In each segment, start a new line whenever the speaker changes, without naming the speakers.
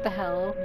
the hell?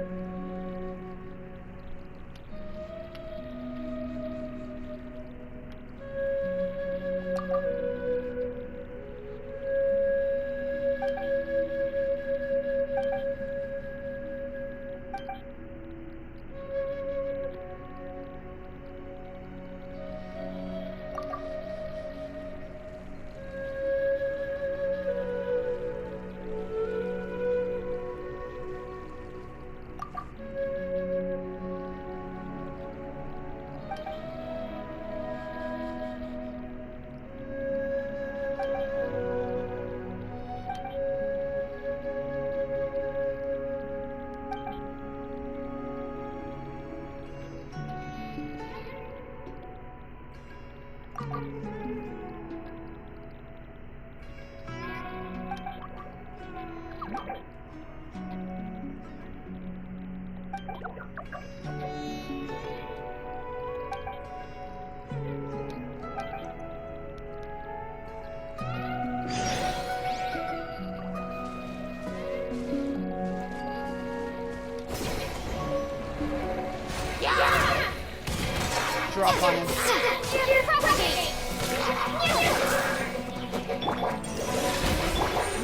Drop on him.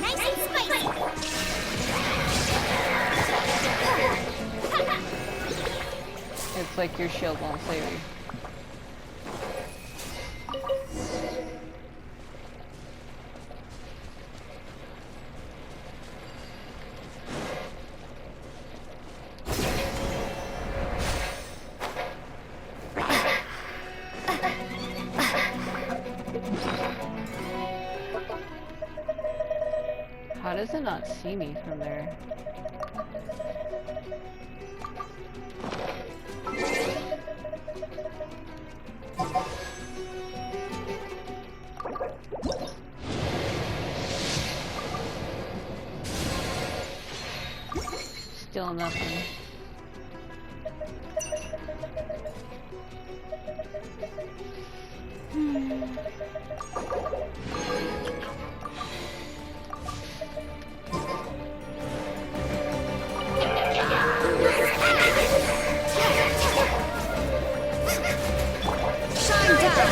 Nice and spicy.
It's like your shield won't save you. How does it not see me from there? Still nothing.
Shine down.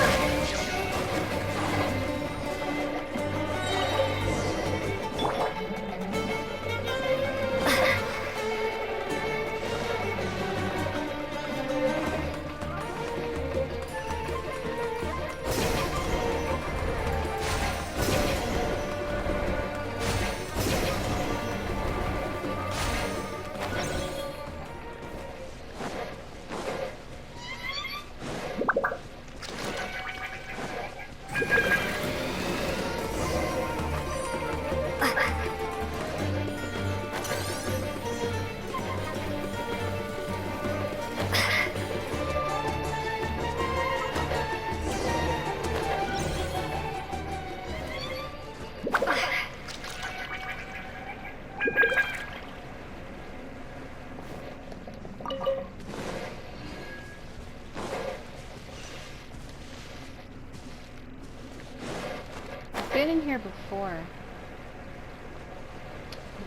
I've been in here before. It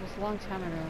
was a long time ago.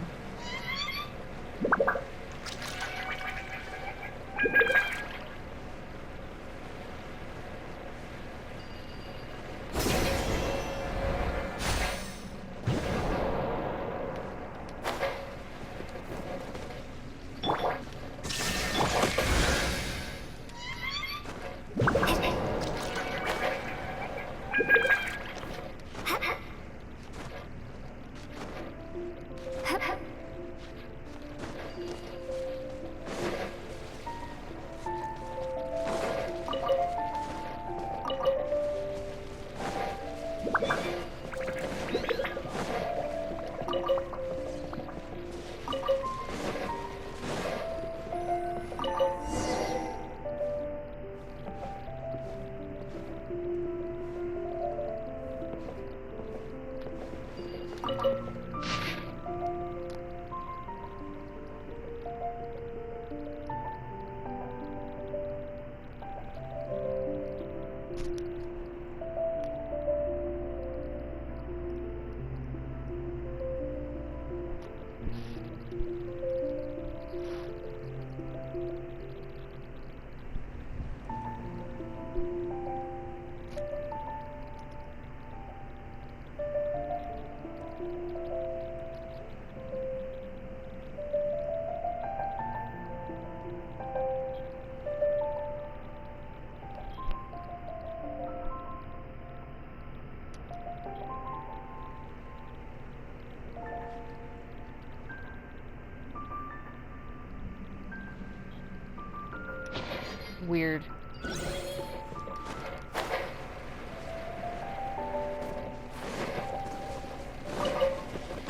Weird.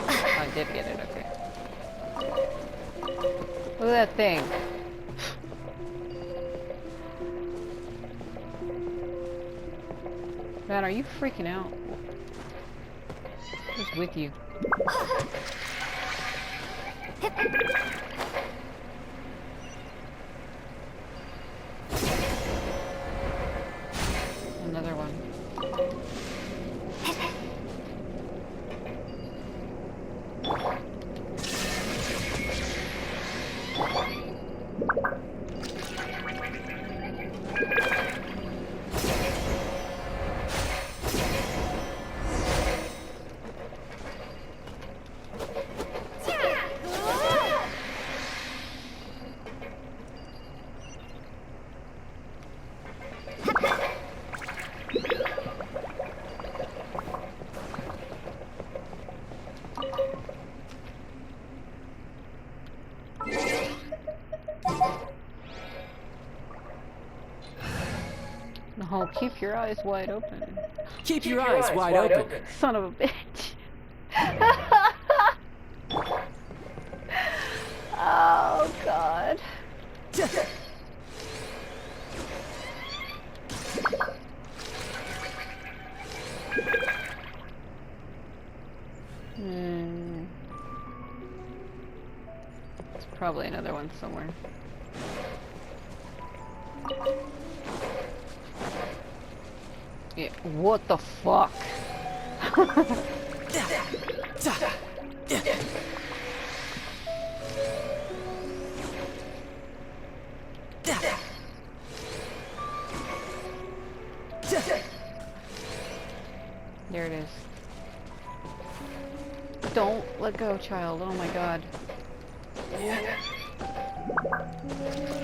I did get it, okay. Look at that thing. Man, are you freaking out? Who's with you? Another one. No, keep your eyes wide open.
Keep your eyes wide open.
Son of a bitch. Oh, God. There's probably another one somewhere. Yeah, what the fuck? There it is. Don't let go, child. Oh my god.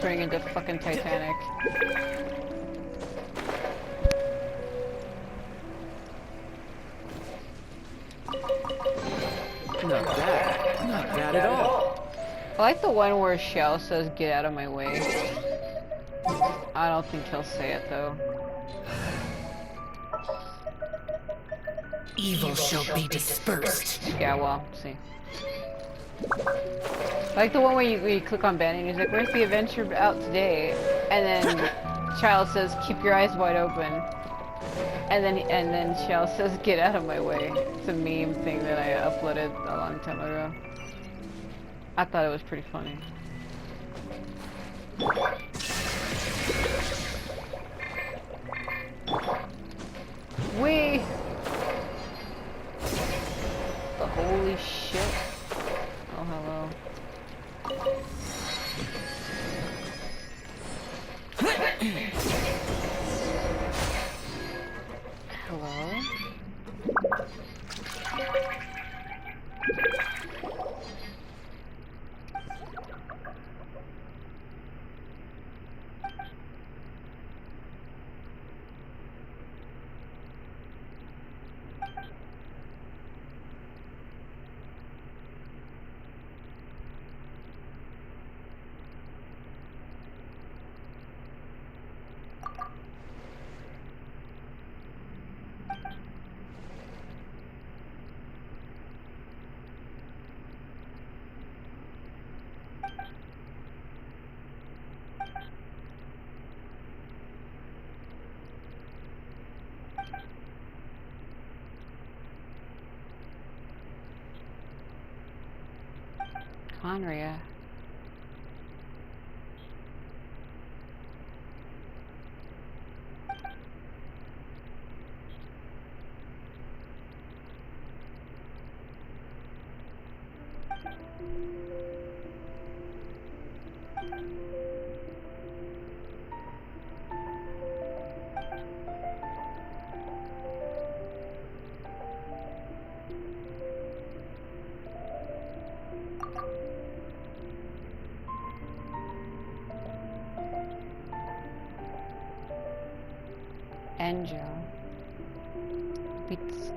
Turning into fucking Titanic.
Not bad. Not bad at all.
I like the one where Xiao says, "Get out of my way." I don't think he'll say it though.
Evil shall be dispersed.
Yeah, well, see. I like the one where you click on Ben and he's like, "Where's the adventure out today?" And then Child says, "Keep your eyes wide open." And then Child says, "Get out of my way." It's a meme thing that I uploaded a long time ago. I thought it was pretty funny. Wee! The holy shit. Oh, hello. Hello? Conria. Angel. Beats.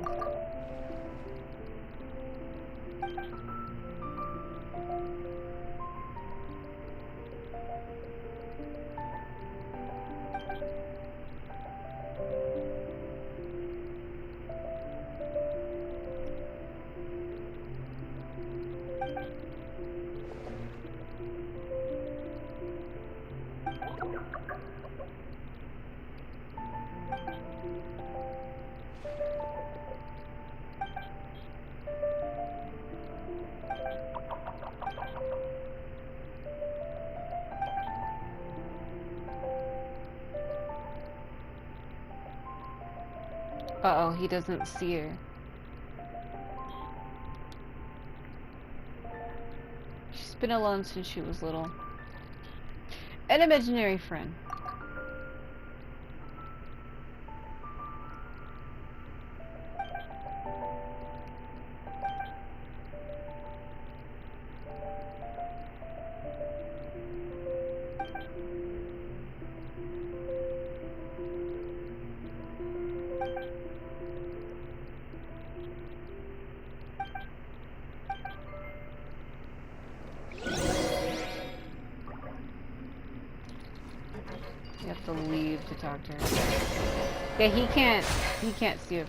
Uh-oh, he doesn't see her. She's been alone since she was little. An imaginary friend. You have to leave to talk to her. Yeah, he can't see her.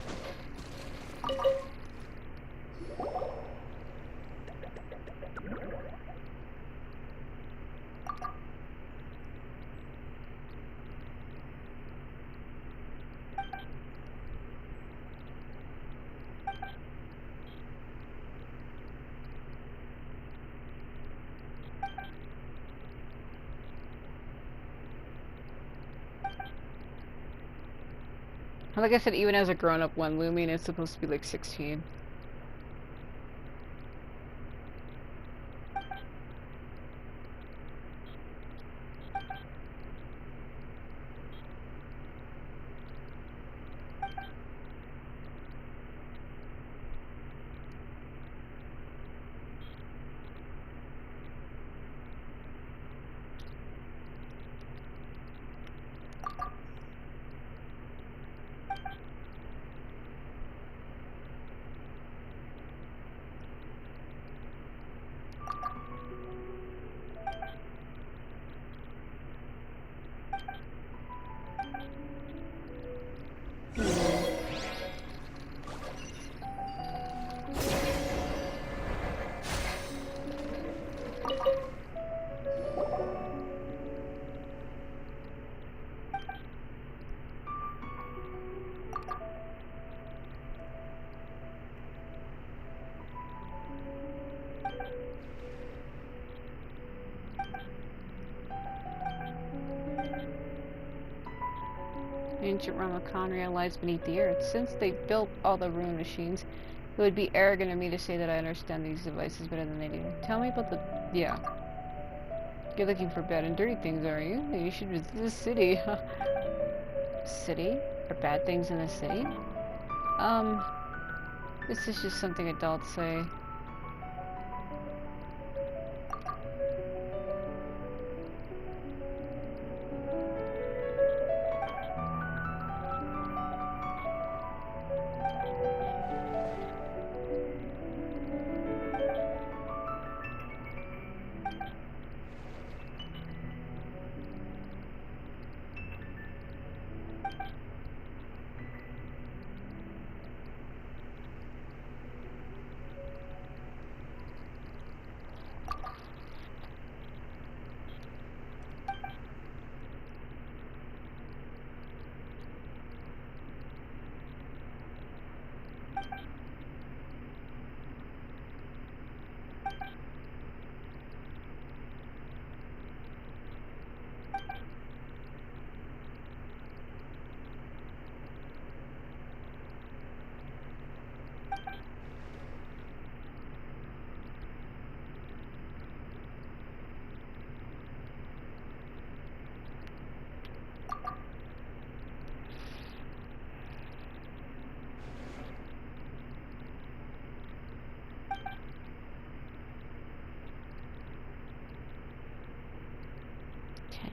Like I said, even as a grown-up one, Lumion is supposed to be like 16. Ancient realm of Conria lies beneath the earth. Since they built all the ruined machines, it would be arrogant of me to say that I understand these devices better than they do. Tell me about the... Yeah. You're looking for bad and dirty things, are you? You should visit this city. City? Are bad things in the city? This is just something adults say.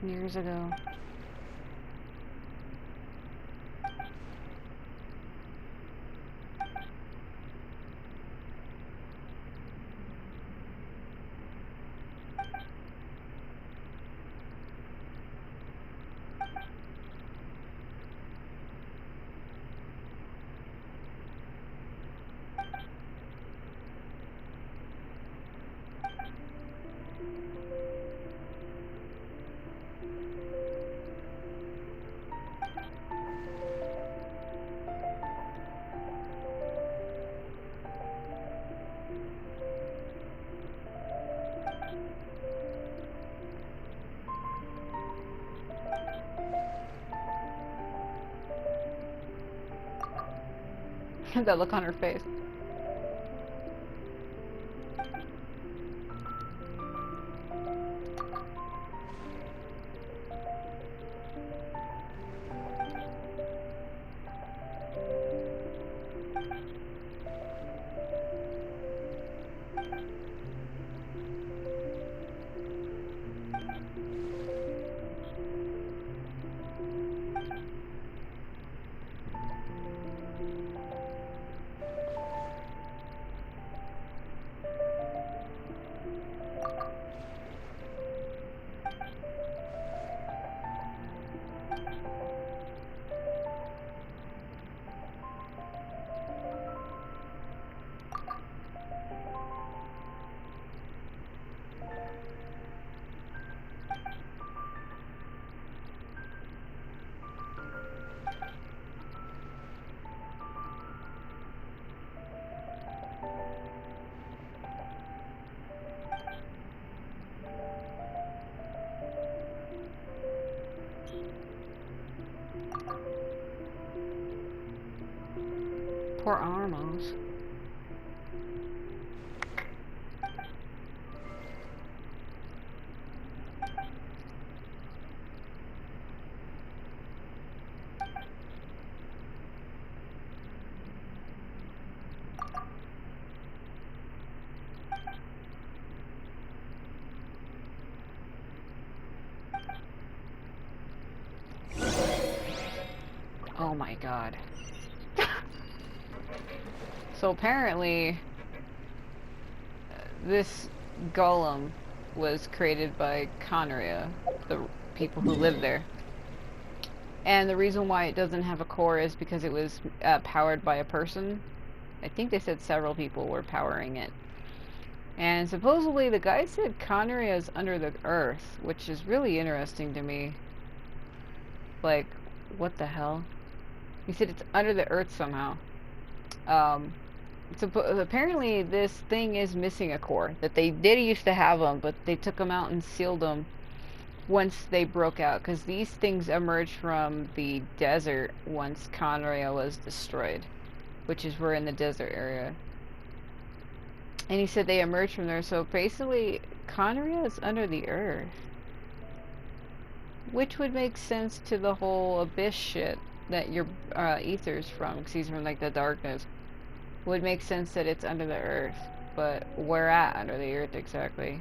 Years ago. That look on her face. Poor Armos. Oh my god. So apparently, this golem was created by Conria, the people who live there. And the reason why it doesn't have a core is because it was powered by a person. I think they said several people were powering it. And supposedly the guy said Conria is under the earth, which is really interesting to me. Like, what the hell? He said it's under the earth somehow. So apparently this thing is missing a core. That they did used to have them, but they took them out and sealed them once they broke out. Because these things emerged from the desert once Conria was destroyed. Which is we're in the desert area. And he said they emerged from there. So basically, Conria is under the earth. Which would make sense to the whole abyss shit that your Ether's from. Because he's from like the darkness. Would make sense that it's under the earth, but where at under the earth exactly?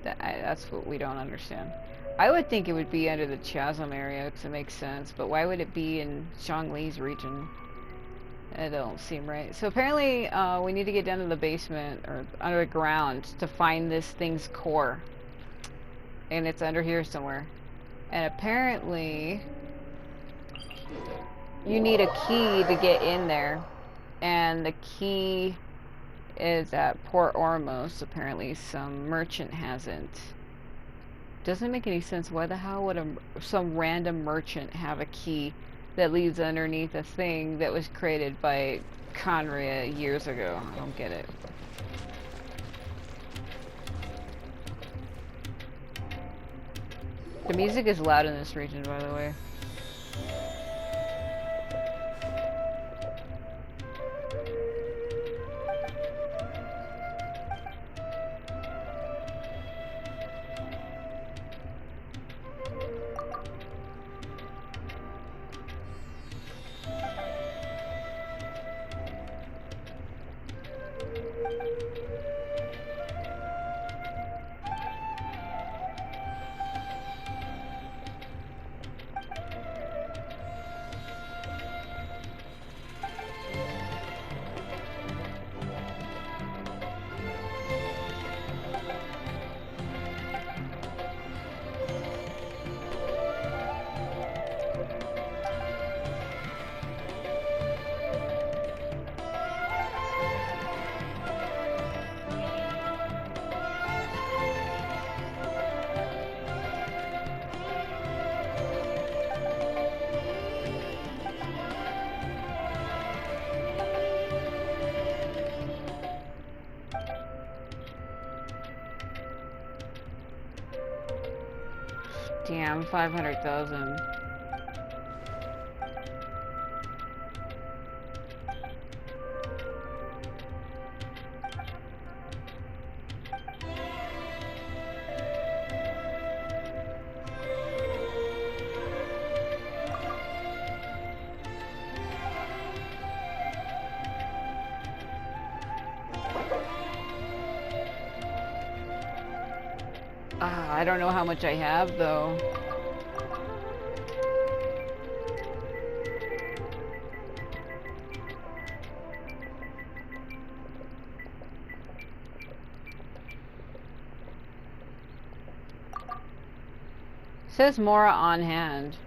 That's what we don't understand. I would think it would be under the chasm area because it makes sense, but why would it be in Zhongli's region? It don't seem right. So apparently we need to get down to the basement or under the ground to find this thing's core. And it's under here somewhere. And apparently you need a key to get in there. And the key is at Port Ormos. Apparently some merchant hasn't. Doesn't make any sense. Why the hell would some random merchant have a key that leads underneath a thing that was created by Conria years ago? I don't get it. The music is loud in this region, by the way. Damn, 500,000. I don't know how much I have, though. Says Mora on hand.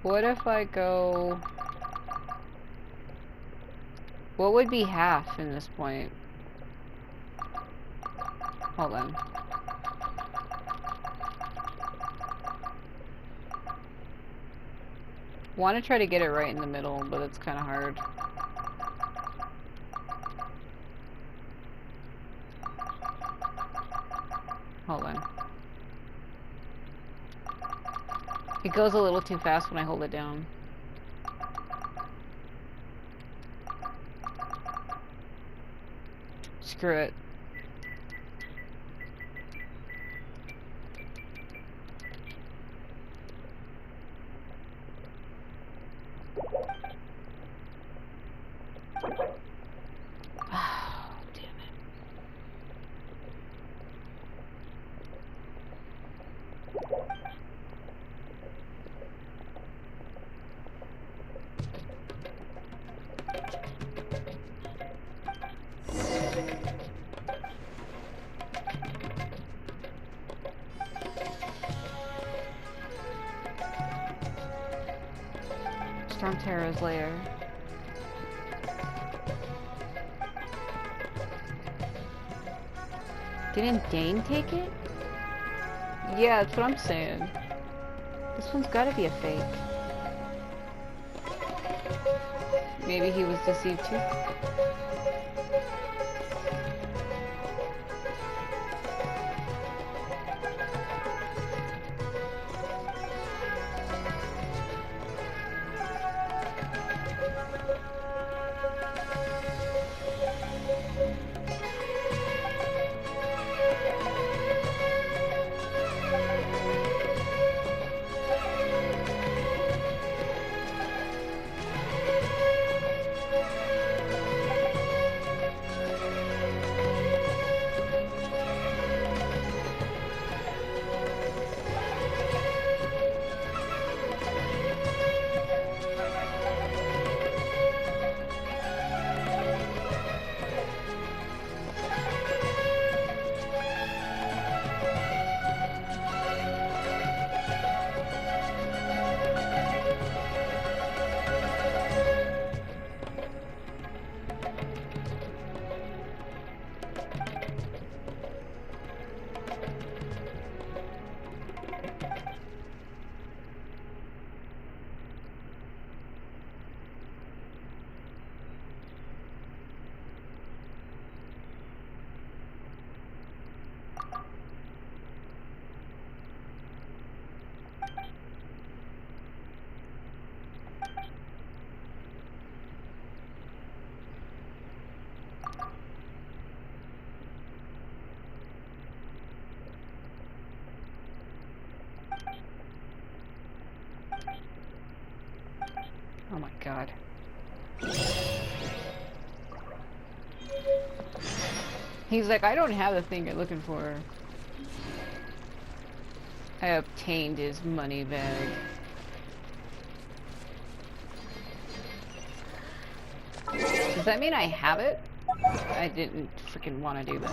What if I go... What would be half in this point? Hold on. Want to try to get it right in the middle, but it's kind of hard. Hold on. It goes a little too fast when I hold it down. Screw it. Oh, damn it. Storm Terror's lair. Didn't Dane take it? Yeah, that's what I'm saying. This one's gotta be a fake. Maybe he was deceived too? Oh my god. He's like, I don't have the thing you're looking for. I obtained his money bag. Does that mean I have it? I didn't freaking want to do this.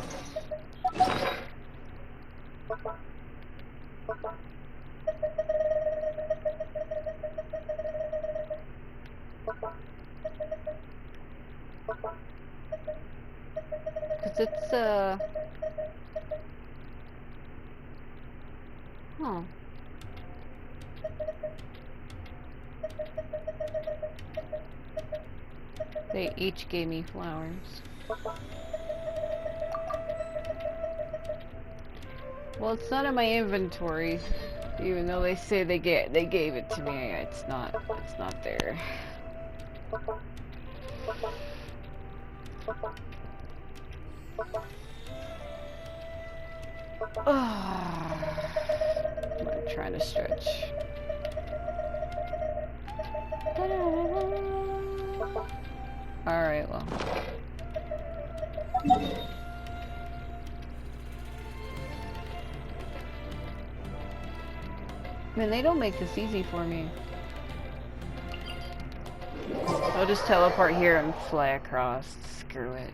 Cause it's huh. They each gave me flowers. Well, it's not in my inventory, even though they say they gave it to me. It's not there. I'm trying to stretch. Alright, well. Man, they don't make this easy for me. I'll just teleport here and fly across. Screw it.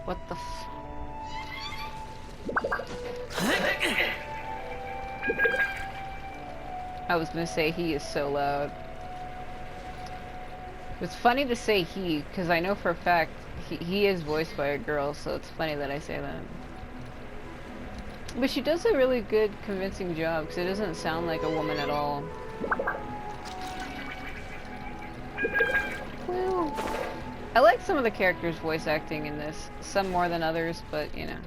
What the f- I was gonna say he is so loud. It's funny to say he, because I know for a fact he is voiced by a girl, so it's funny that I say that. But she does a really good, convincing job, because it doesn't sound like a woman at all. Well, I like some of the characters' voice acting in this. Some more than others, but, you know.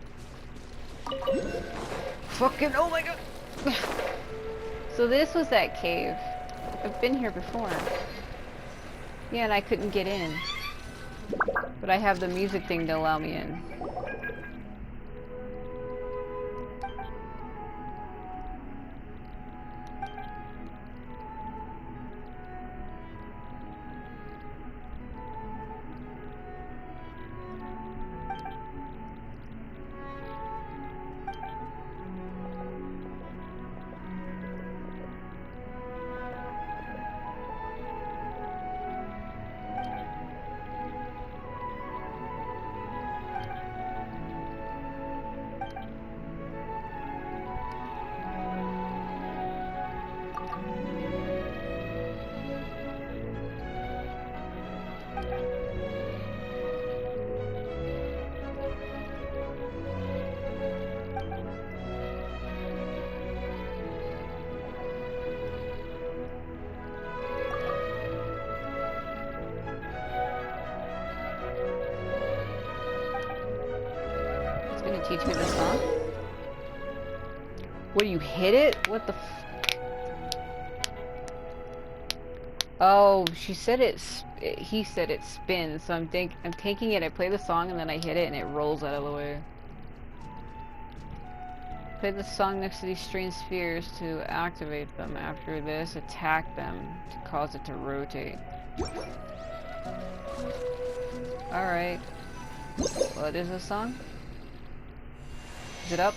Fucking, oh my god! So this was that cave. I've been here before. Yeah, and I couldn't get in. But I have the music thing to allow me in. Teach me the song? What do you hit it? What the f— Oh, she said he said it spins, so I'm taking it, I play the song and then I hit it and it rolls out of the way. Play the song next to these strange spheres to activate them. After this, attack them to cause it to rotate. Alright. What is this song? Is it up?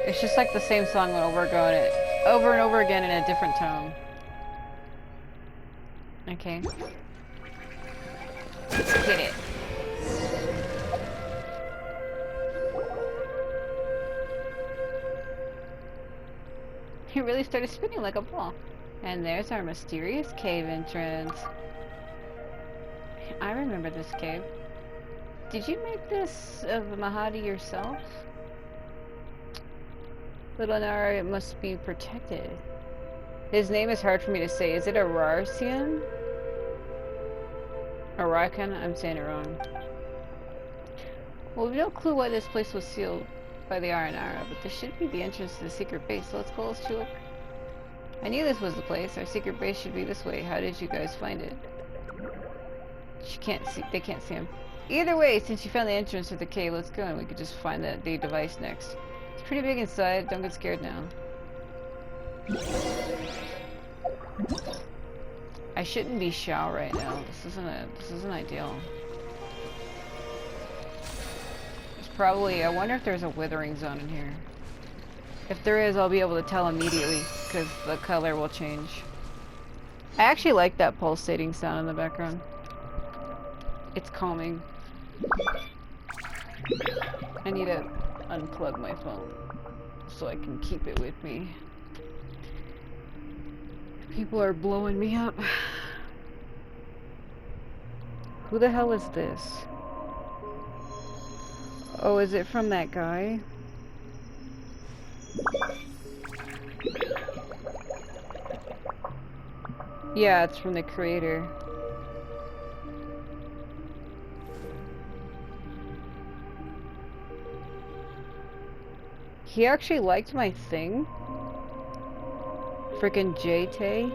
It's just like the same song over and over again in a different tone. Okay. Hit it. He really started spinning like a ball. And there's our mysterious cave entrance. I remember this cave. Did you make this of Mahadi yourself? Little Nara must be protected. His name is hard for me to say. Is it Ararsian? Arakan? I'm saying it wrong. Well, we have no clue why this place was sealed by the Aranara, but this should be the entrance to the secret base, so let's go, let's look. I knew this was the place. Our secret base should be this way. How did you guys find it? They can't see him. Either way, since you found the entrance to the cave, let's go and we could just find the device next. It's pretty big inside. Don't get scared now. I shouldn't be Xiao right now. This isn't ideal. There's probably, I wonder if there's a withering zone in here. If there is, I'll be able to tell immediately, because the color will change. I actually like that pulsating sound in the background. It's calming. I need to unplug my phone so I can keep it with me. People are blowing me up. Who the hell is this? Oh, is it from that guy? Yeah, it's from the creator. He actually liked my thing. Frickin' JT.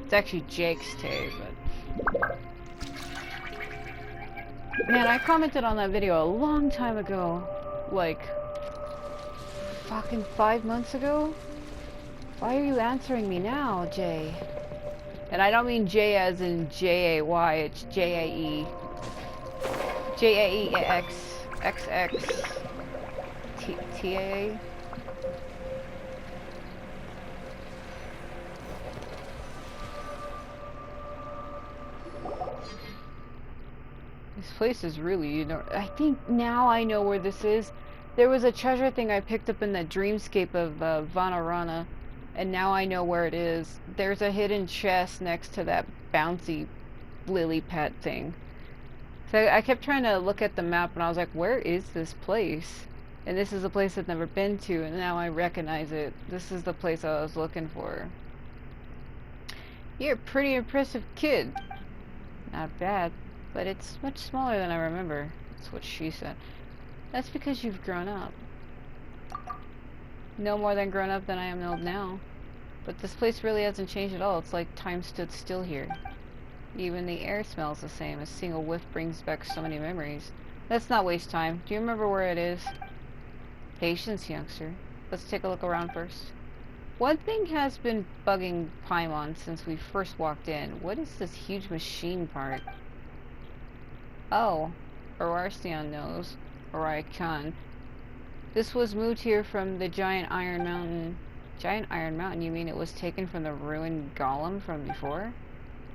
It's actually Jake's Tay, but... Man, I commented on that video a long time ago. Like... fucking 5 months ago? Why are you answering me now, Jay? And I don't mean J as in J-A-Y, it's J-A-E. J-A-E-X... X-X... T-A-A? This place is really, you know, I think now I know where this is. There was a treasure thing I picked up in the dreamscape of Vanarana, and now I know where it is. There's a hidden chest next to that bouncy lily pad thing. So I kept trying to look at the map, and I was like, where is this place? And this is a place I've never been to, and now I recognize it. This is the place I was looking for. You're a pretty impressive kid. Not bad. But it's much smaller than I remember. That's what she said. That's because you've grown up. No more than grown up than I am old now. But this place really hasn't changed at all. It's like time stood still here. Even the air smells the same. A single whiff brings back so many memories. Let's not waste time. Do you remember where it is? Patience, youngster. Let's take a look around first. One thing has been bugging Paimon since we first walked in. What is this huge machine part? Oh, Ararcion knows. Or I can. This was moved here from the giant iron mountain. Giant iron mountain? You mean it was taken from the ruined golem from before?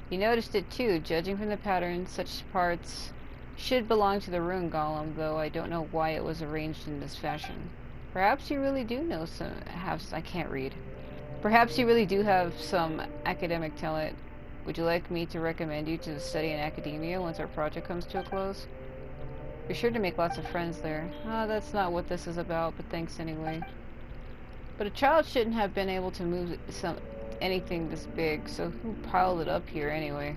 You noticed it too. Judging from the pattern, such parts should belong to the ruined golem, though I don't know why it was arranged in this fashion. Perhaps you really do know I can't read. Perhaps you really do have some academic talent. Would you like me to recommend you to study in academia once our project comes to a close? You're sure to make lots of friends there. Oh, that's not what this is about, but thanks anyway. But a child shouldn't have been able to move anything this big, so who piled it up here anyway?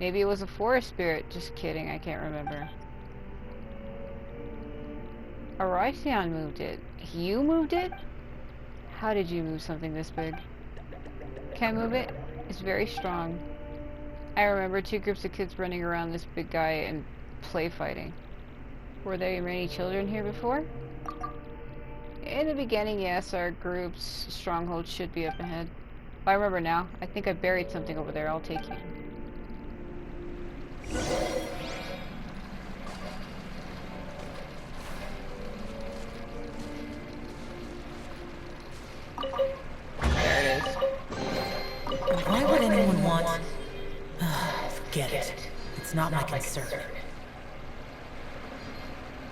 Maybe it was a forest spirit. Just kidding, I can't remember. Ararcion moved it. You moved it? How did you move something this big? Can I move it? It's very strong. I remember 2 groups of kids running around this big guy and play fighting. Were there many children here before? In the beginning, yes, our group's stronghold should be up ahead. I remember now. I think I buried something over there. I'll take you. There it is.
Why would anyone want... Forget it. It's not my concern.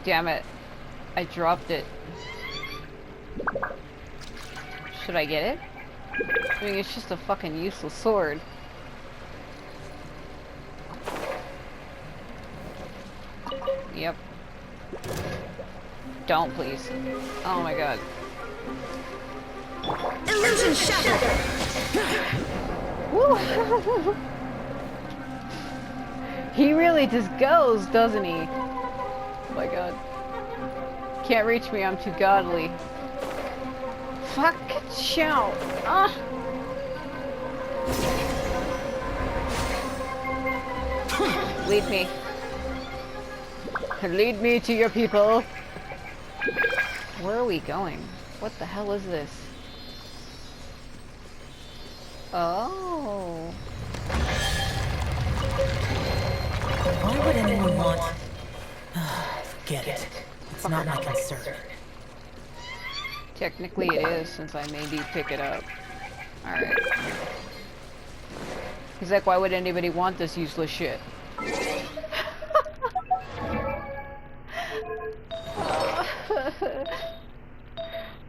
Damn it. I dropped it. Should I get it? I mean, it's just a fucking useless sword. Yep. Don't, please. Oh my god.
Illusion shattered!
Woo! He really just goes, doesn't he? Oh my god. Can't reach me, I'm too godly. Fuck, shout! Ah! Lead me. Lead me to your people. Where are we going? What the hell is this? Oh.
Why would anyone want... Forget it. It's not my concern.
Technically it is, since I made you pick it up. Alright. He's like, why would anybody want this useless shit?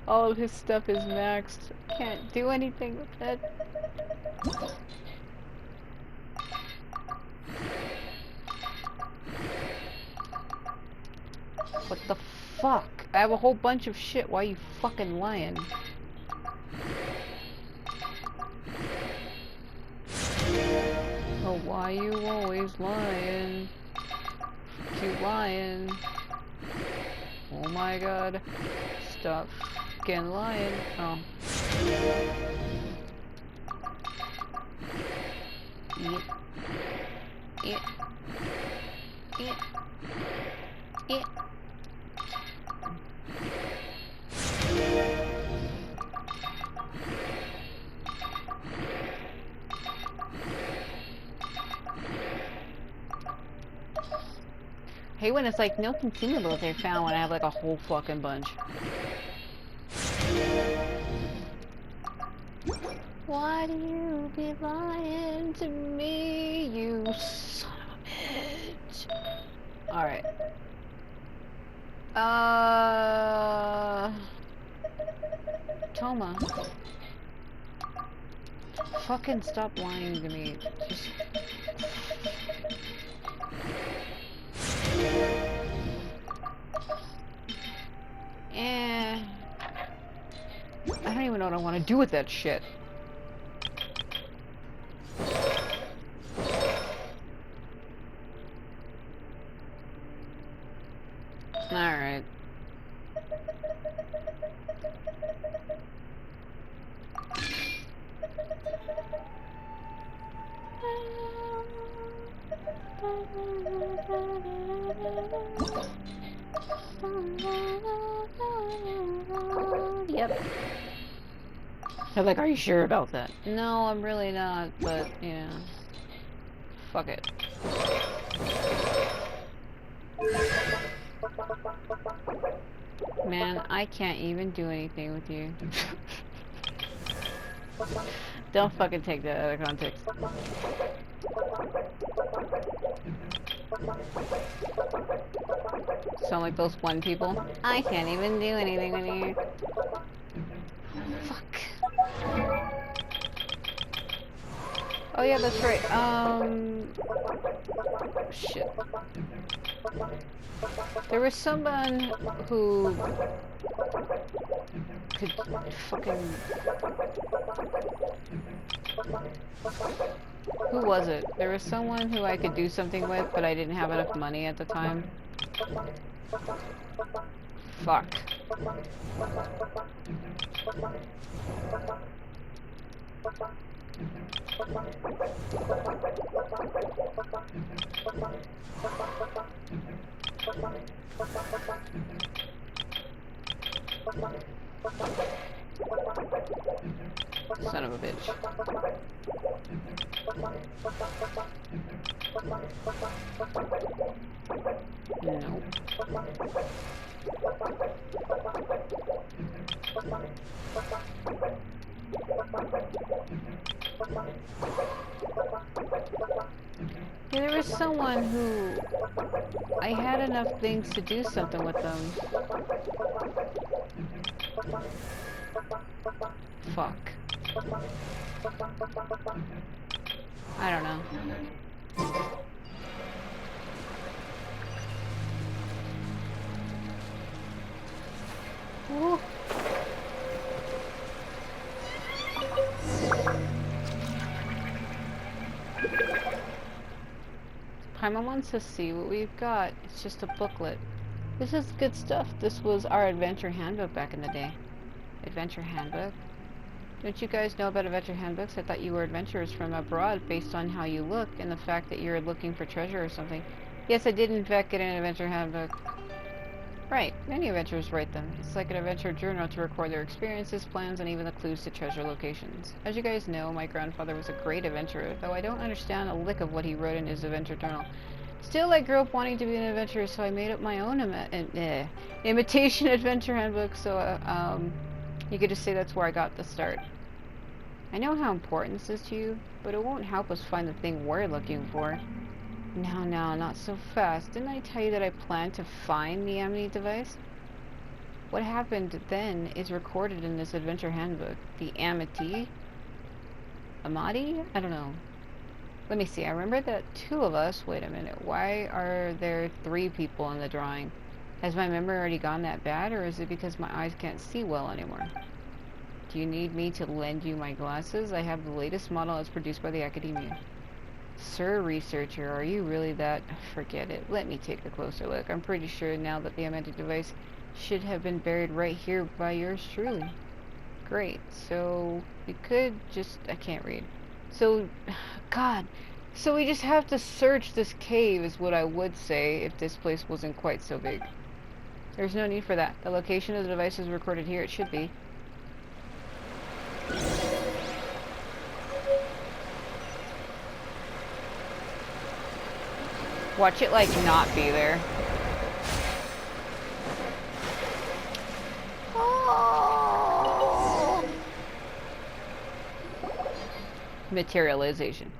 All of his stuff is maxed. Can't do anything with it. What the fuck? I have a whole bunch of shit. Why are you fucking lying? Oh, why you always lying? Keep lying. Oh my god. Stop fucking lying. Oh. Eat. Eat. Eat. Eat. Hey, when it's like no consumables are found when I have like a whole fucking bunch. Why do you be lying to me, you son of a bitch? Alright. Toma. Fucking stop lying to me. Just... I don't even know what I want to do with that shit. Alright. Yep. They're like, are you sure about that? No, I'm really not, but, yeah. Fuck it. Man, I can't even do anything with you. Don't fucking take that out of context. Sound like those one people. I can't even do anything with you. Fuck. Oh yeah, that's right. Shit. There was someone who could fucking... Who was it? There was someone who I could do something with, but I didn't have enough money at the time. Fuck. Son of a bitch. Nope. Yeah, there was someone who I had enough things to do something with them. Fuck. I don't know. Ooh. Paimon wants to see what we've got. It's just a booklet. This is good stuff. This was our adventure handbook back in the day. Adventure handbook? Don't you guys know about adventure handbooks? I thought you were adventurers from abroad based on how you look and the fact that you're looking for treasure or something. Yes, I did in fact get an adventure handbook. Right, many adventurers write them. It's like an adventure journal to record their experiences, plans, and even the clues to treasure locations. As you guys know, my grandfather was a great adventurer, though I don't understand a lick of what he wrote in his adventure journal. Still, I grew up wanting to be an adventurer, so I made up my own imitation adventure handbook, so you could just say that's where I got the start. I know how important this is to you, but it won't help us find the thing we're looking for. No, not so fast. Didn't I tell you that I plan to find the Amity device? What happened then is recorded in this adventure handbook. The Amity? Amati? I don't know. Let me see. I remember that two of us... Wait a minute. Why are there 3 people in the drawing? Has my memory already gone that bad, or is it because my eyes can't see well anymore? Do you need me to lend you my glasses? I have the latest model as produced by the Academia. Sir Researcher, are you really that? Forget it. Let me take a closer look. I'm pretty sure now that the Amity device should have been buried right here by yours truly. Great. So, we could just... I can't read. So, God, So we just have to search this cave is what I would say if this place wasn't quite so big. There's no need for that. The location of the device is recorded here. It should be. Watch it, like, not be there. Oh. Materialization.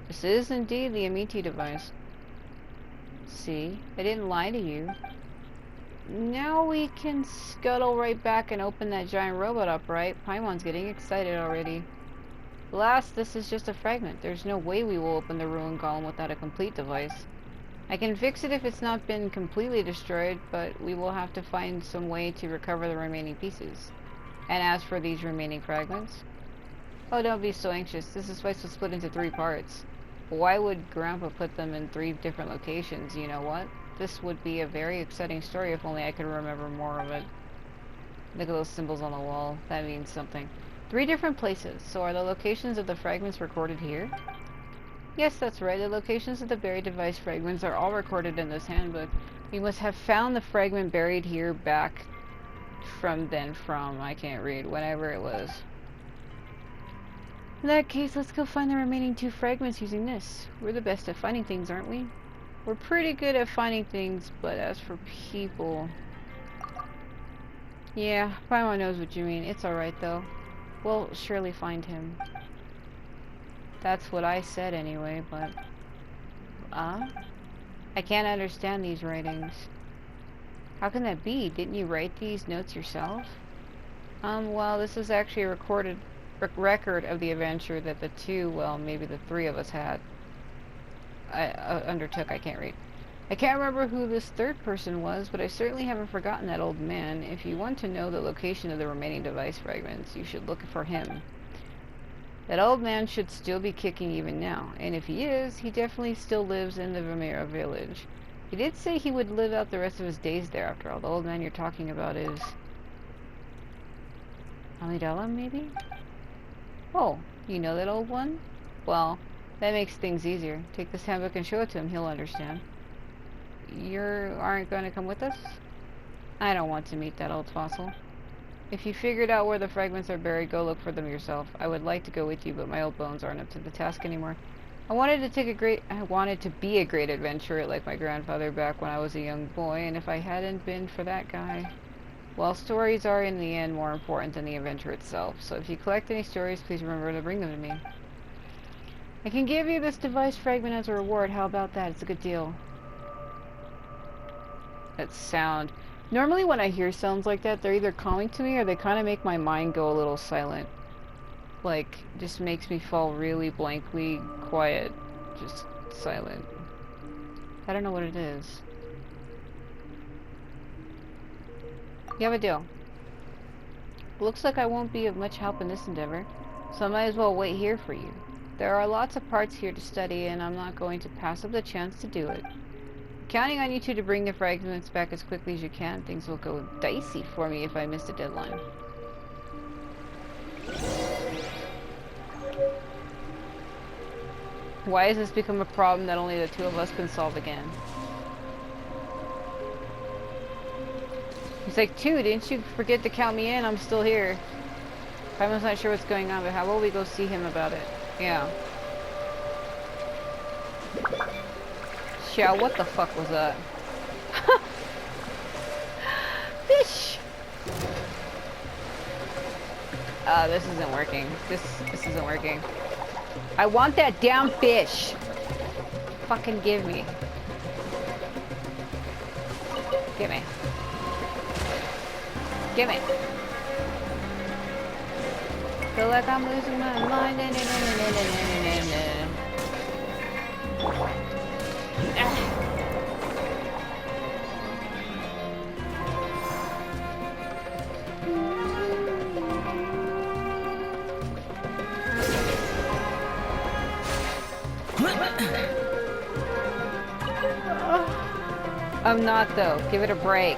This is indeed the Amiti device. See? I didn't lie to you. Now we can scuttle right back and open that giant robot up, right? Paimon's getting excited already. Alas, this is just a fragment. There's no way we will open the ruined golem without a complete device. I can fix it if it's not been completely destroyed, but we will have to find some way to recover the remaining pieces. And as for these remaining fragments... Oh, don't be so anxious. This device was split into 3 parts. Why would Grandpa put them in 3 different locations? You know what? This would be a very exciting story if only I could remember more of it. Look at those symbols on the wall. That means something. 3 different places. So are the locations of the fragments recorded here? Yes, that's right. The locations of the buried device fragments are all recorded in this handbook. We must have found the fragment buried here back from, I can't read, whenever it was. In that case, let's go find the remaining 2 fragments using this. We're the best at finding things, aren't we? We're pretty good at finding things, but as for people... Yeah, Paimon knows what you mean. It's alright, though. We'll surely find him. That's what I said anyway, but... I can't understand these writings. How can that be? Didn't you write these notes yourself? Well, this is actually a recorded record of the adventure that the 2, well, maybe the 3 of us had. I undertook. I can't read. I can't remember who this 3rd person was, but I certainly haven't forgotten that old man. If you want to know the location of the remaining device fragments, you should look for him. That old man should still be kicking even now, and if he is, he definitely still lives in the Vimana village. He did say he would live out the rest of his days there after all. The old man you're talking about is... Amidala, maybe? Oh, you know that old one? Well, that makes things easier. Take this handbook and show it to him, he'll understand. You aren't going to come with us? I don't want to meet that old fossil. If you figured out where the fragments are buried, go look for them yourself. I would like to go with you, but my old bones aren't up to the task anymore. I wanted to be a great adventurer like my grandfather back when I was a young boy, and if I hadn't been for that guy... Well, stories are in the end more important than the adventure itself, so if you collect any stories, please remember to bring them to me. I can give you this device fragment as a reward. How about that? It's a good deal. That sound... Normally when I hear sounds like that, they're either calming to me or they kind of make my mind go a little silent. Like, just makes me fall really blankly quiet. Just silent. I don't know what it is. You have a deal. Looks like I won't be of much help in this endeavor, so I might as well wait here for you. There are lots of parts here to study, and I'm not going to pass up the chance to do it. Counting on you two to bring the fragments back as quickly as you can. Things will go dicey for me if I miss the deadline. Why has this become a problem that only the 2 of us can solve again? He's like, 2, didn't you forget to count me in? I'm still here. Paimon's not sure what's going on, but how about we go see him about it? Yeah. Xiao, what the fuck was that? Fish! This isn't working. This isn't working. I want that damn fish! Fucking give me. Give me. Give me. Feel like I'm losing my mind. I'm not though. Give it a break.